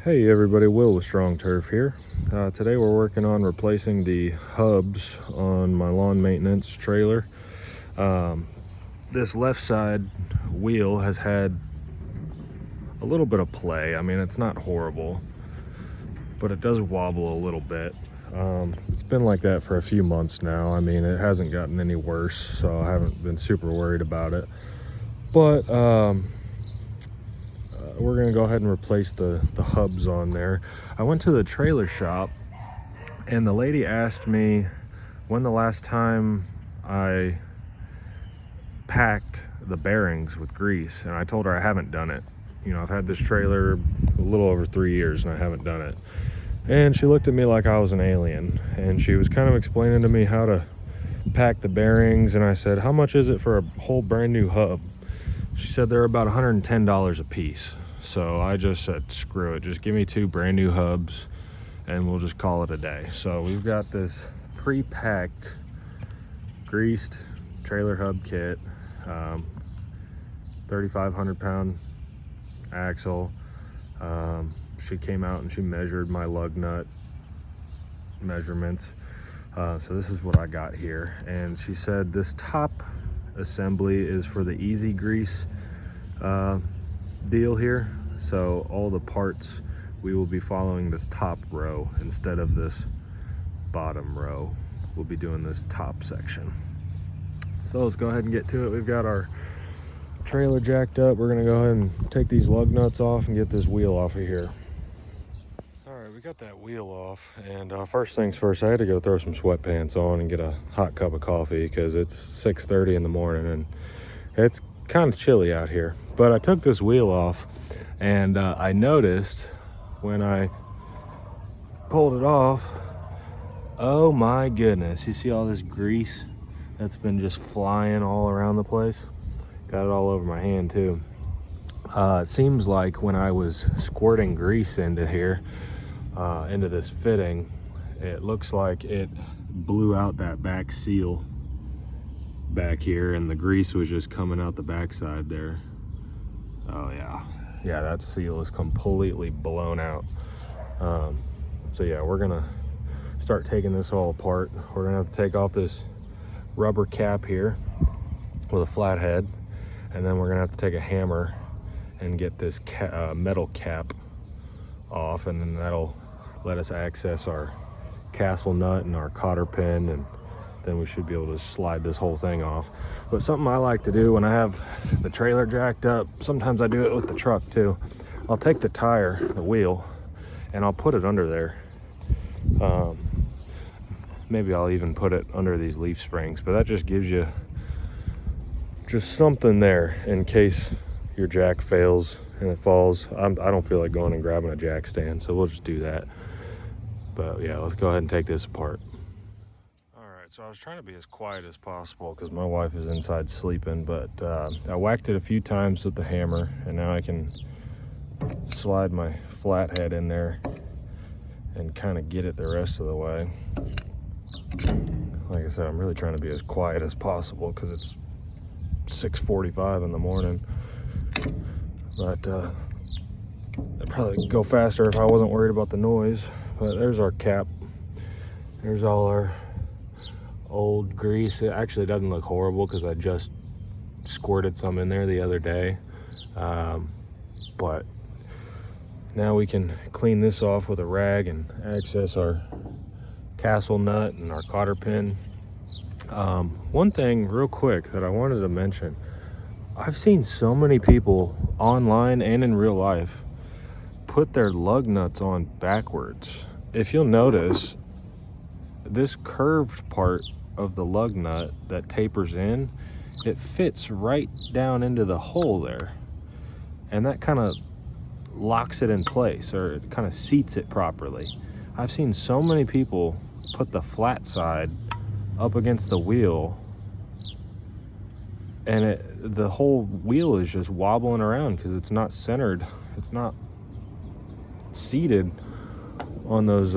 Hey everybody, Will with Strong Turf here. Today we're working on replacing the hubs on my lawn maintenance trailer. This left side wheel has had a little bit of play. I mean, it's not horrible, but it does wobble a little bit. It's been like that for a few months now. I mean, it hasn't gotten any worse, so I haven't been super worried about it. But we're gonna go ahead and replace the hubs on there. I went to the trailer shop and the lady asked me when the last time I packed the bearings with grease, and I told her I haven't done it. You know, I've had this trailer a little over 3 years and I haven't done it. And she looked at me like I was an alien, and she was kind of explaining to me how to pack the bearings, and I said, how much is it for a whole brand new hub? She said they're about $110 a piece. So I just said, screw it, just give me 2 brand new hubs and we'll just call it a day. So we've got this pre-packed, greased trailer hub kit, 3,500 pound axle. She came out and she measured my lug nut measurements. So this is what I got here. And she said this top assembly is for the easy grease deal here. So all the parts, we will be following this top row instead of this bottom row. We'll be doing this top section. So let's go ahead and get to it. We've got our trailer jacked up. We're gonna go ahead and take these lug nuts off and get this wheel off of here. All right, we got that wheel off, and first things first, I had to go throw some sweatpants on and get a hot cup of coffee because it's 6:30 in the morning and it's kind of chilly out here. But I took this wheel off, and I noticed when I pulled it off, oh my goodness, you see all this grease that's been just flying all around the place? Got it all over my hand too. It seems like when I was squirting grease into here, into this fitting, it looks like it blew out that back seal back here, and the grease was just coming out the backside there. Oh yeah, that seal is completely blown out. So yeah, we're gonna start taking this all apart. We're gonna have to take off this rubber cap here with a flat head, and then we're gonna have to take a hammer and get this metal cap off, and then that'll let us access our castle nut and our cotter pin, and then we should be able to slide this whole thing off. But something I like to do when I have the trailer jacked up, sometimes I do it with the truck too, I'll take the tire, the wheel, and I'll put it under there. Maybe I'll even put it under these leaf springs, but that just gives you just something there in case your jack fails and it falls. I don't feel like going and grabbing a jack stand, so we'll just do that. But yeah, let's go ahead and take this apart. All right, so I was trying to be as quiet as possible because my wife is inside sleeping, but I whacked it a few times with the hammer, and now I can slide my flathead in there and kind of get it the rest of the way. Like I said, I'm really trying to be as quiet as possible because it's 6:45 in the morning. But I'd probably go faster if I wasn't worried about the noise. But there's our cap. There's all our old grease. It actually doesn't look horrible because I just squirted some in there the other day. But now we can clean this off with a rag and access our castle nut and our cotter pin. One thing real quick that I wanted to mention, I've seen so many people online and in real life put their lug nuts on backwards. If you'll notice, this curved part of the lug nut that tapers in, it fits right down into the hole there, and that kind of locks it in place, or it kind of seats it properly. I've seen so many people put the flat side up against the wheel, and the whole wheel is just wobbling around because it's not centered, it's not seated on those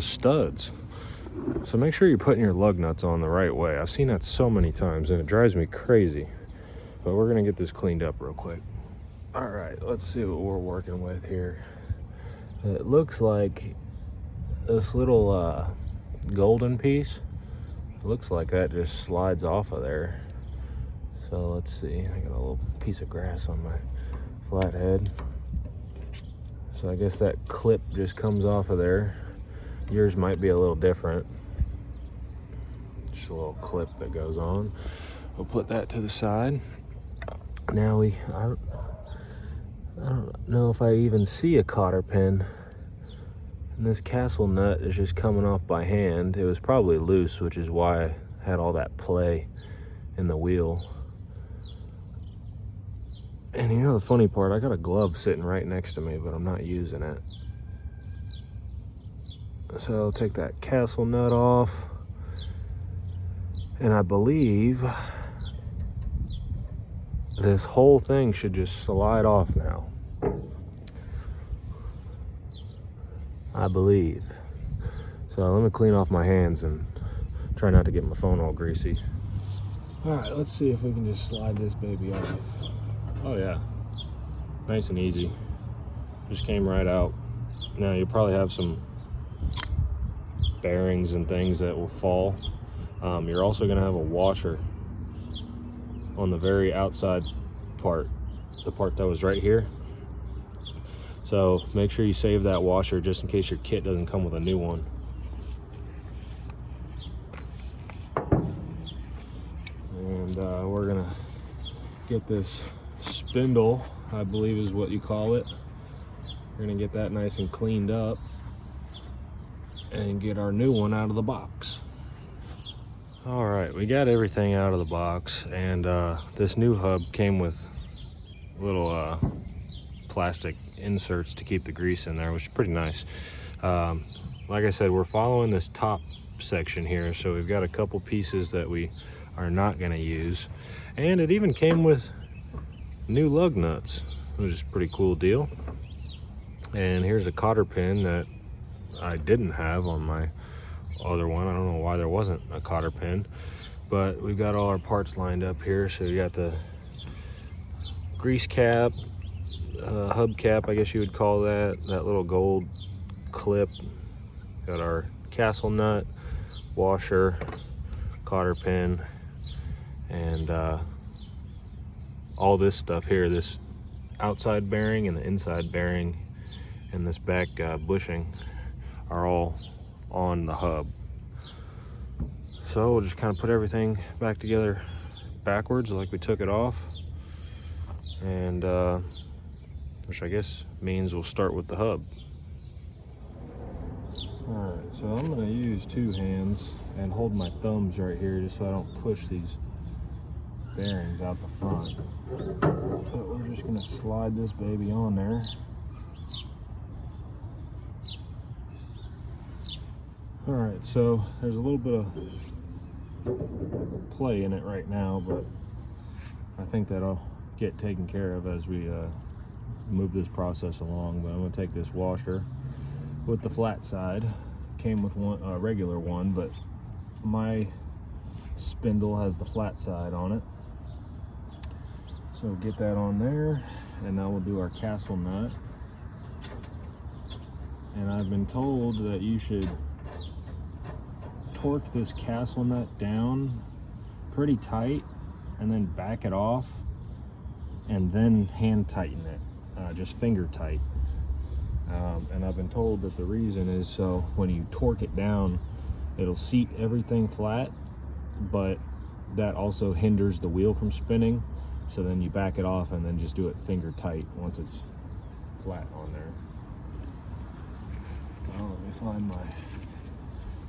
studs. So make sure you're putting your lug nuts on the right way. I've seen that so many times and it drives me crazy. But we're gonna get this cleaned up real quick. All right, let's see what we're working with here. It looks like this little golden piece, looks like that just slides off of there. So let's see, I got a little piece of grass on my flathead. So I guess that clip just comes off of there. Yours might be a little different. Just a little clip that goes on. We'll put that to the side. Now I don't know if I even see a cotter pin. And this castle nut is just coming off by hand. It was probably loose, which is why I had all that play in the wheel. And you know the funny part, I got a glove sitting right next to me, but I'm not using it. So I'll take that castle nut off. And I believe this whole thing should just slide off now. I believe. So let me clean off my hands and try not to get my phone all greasy. All right, let's see if we can just slide this baby off. Oh yeah, nice and easy. Just came right out. Now you'll probably have some bearings and things that will fall. You're also gonna have a washer on the very outside part, the part that was right here. So make sure you save that washer just in case your kit doesn't come with a new one. And we're gonna get this spindle, I believe is what you call it. We're gonna get that nice and cleaned up and get our new one out of the box. All right, we got everything out of the box, and this new hub came with little plastic inserts to keep the grease in there, which is pretty nice. Like I said, we're following this top section here, so we've got a couple pieces that we are not going to use, and it even came with new lug nuts, which is a pretty cool deal. And here's a cotter pin that I didn't have on my other one. I don't know why there wasn't a cotter pin, but we got all our parts lined up here. So we got the grease cap, hub cap, I guess you would call that little gold clip. Got our castle nut, washer, cotter pin, and all this stuff here, this outside bearing and the inside bearing and this back bushing are all on the hub. So we'll just kind of put everything back together backwards like we took it off, and which I guess means we'll start with the hub. All right, so I'm gonna use two hands and hold my thumbs right here just so I don't push these bearings out the front. But we're just gonna slide this baby on there. All right, so there's a little bit of play in it right now, but I think that'll get taken care of as we move this process along. But I'm gonna take this washer with the flat side. Came with one, a regular one, but my spindle has the flat side on it. So get that on there, and now we'll do our castle nut. And I've been told that you should torque this castle nut down pretty tight and then back it off and then hand tighten it, just finger tight. And I've been told that the reason is so when you torque it down, it'll seat everything flat, but that also hinders the wheel from spinning. So then you back it off and then just do it finger tight once it's flat on there. Well, let me find my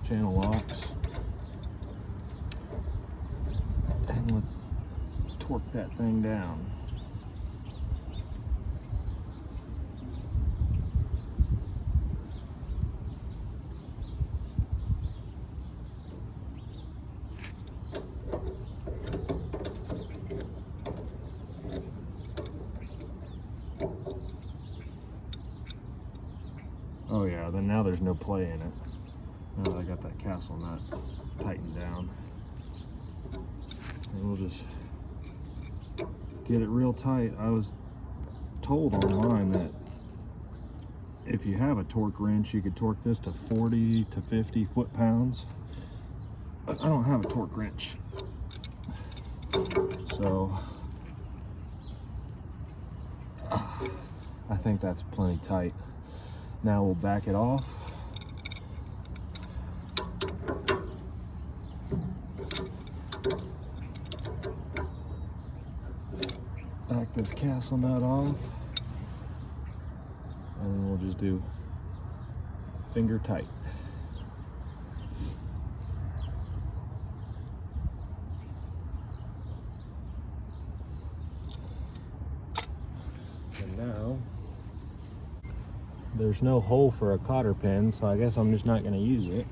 channel locks. And let's torque that thing down. Oh yeah, then now there's no play in it. Now that I got that castle nut tightened down. And we'll just get it real tight. I was told online that if you have a torque wrench, you could torque this to 40 to 50 foot-pounds. But I don't have a torque wrench. So I think that's plenty tight. Now we'll back it off. Back this castle nut off. And then we'll just do finger tight. And now there's no hole for a cotter pin, so I guess I'm just not going to use it.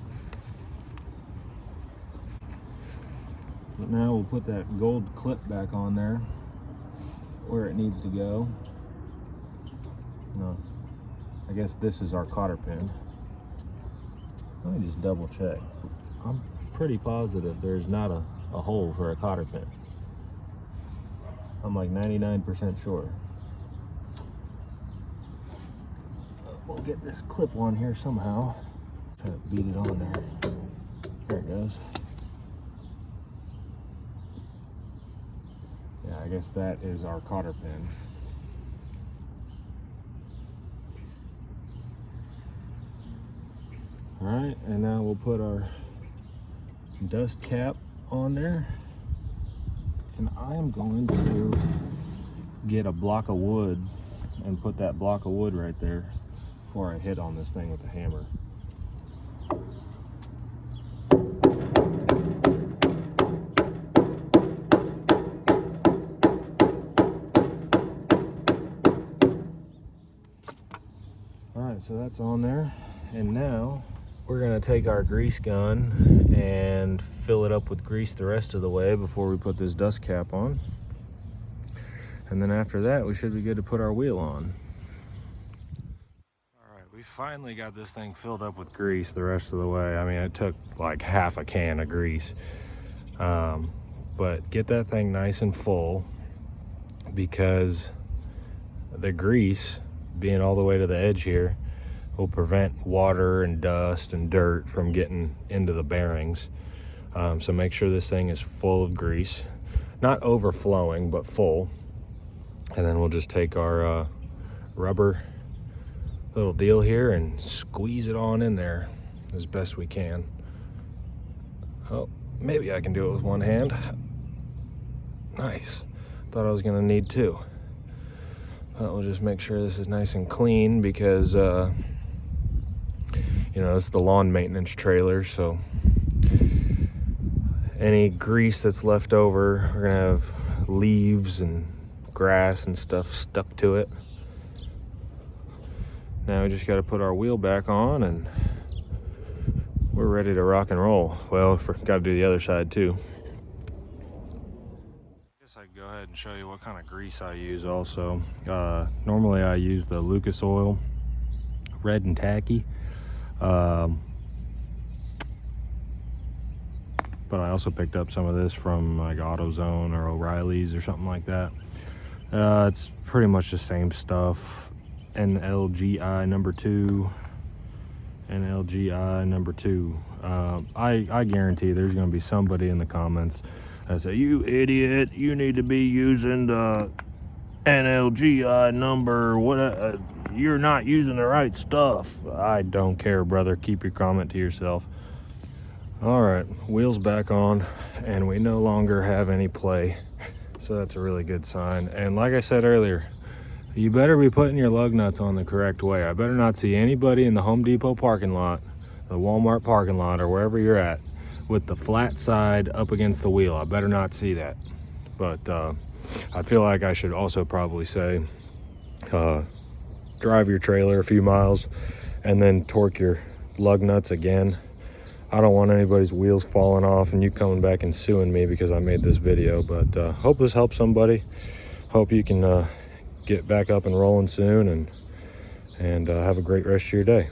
But now we'll put that gold clip back on there where it needs to go. No, I guess this is our cotter pin. Let me just double check. I'm pretty positive there's not a hole for a cotter pin. I'm like 99% sure. We'll get this clip on here somehow. Try to beat it on there. There it goes. Yeah, I guess that is our cotter pin. All right, and now we'll put our dust cap on there. And I am going to get a block of wood and put that block of wood right there before I hit on this thing with the hammer. All right, so that's on there. And now we're gonna take our grease gun and fill it up with grease the rest of the way before we put this dust cap on. And then after that, we should be good to put our wheel on. All right, we finally got this thing filled up with grease the rest of the way. I mean, it took like half a can of grease. But get that thing nice and full, because the grease being all the way to the edge here will prevent water and dust and dirt from getting into the bearings. So make sure this thing is full of grease, not overflowing, but full. And then we'll just take our rubber little deal here and squeeze it on in there as best we can. Oh, maybe I can do it with one hand. Nice. Thought I was gonna need two. But we'll just make sure this is nice and clean, because you know, it's the lawn maintenance trailer, so any grease that's left over, we're gonna have leaves and grass and stuff stuck to it. Now we just got to put our wheel back on and we're ready to rock and roll. Well, got to do the other side too. I guess I could go ahead and show you what kind of grease I use also. Normally I use the Lucas Oil, red and tacky. But I also picked up some of this from like AutoZone or O'Reilly's or something like that. It's pretty much the same stuff. NLGI number 2. NLGI number 2. I guarantee there's going to be somebody in the comments that say, "You idiot, you need to be using the NLGI number. What? You're not using the right stuff." I don't care, brother. Keep your comment to yourself. All right, wheels back on, and we no longer have any play. So that's a really good sign. And like I said earlier, you better be putting your lug nuts on the correct way. I better not see anybody in the Home Depot parking lot, the Walmart parking lot, or wherever you're at with the flat side up against the wheel. I better not see that. But I feel like I should also probably say, drive your trailer a few miles and then torque your lug nuts again. I don't want anybody's wheels falling off and you coming back and suing me because I made this video. But hope this helps somebody. Hope you can get back up and rolling soon, and have a great rest of your day.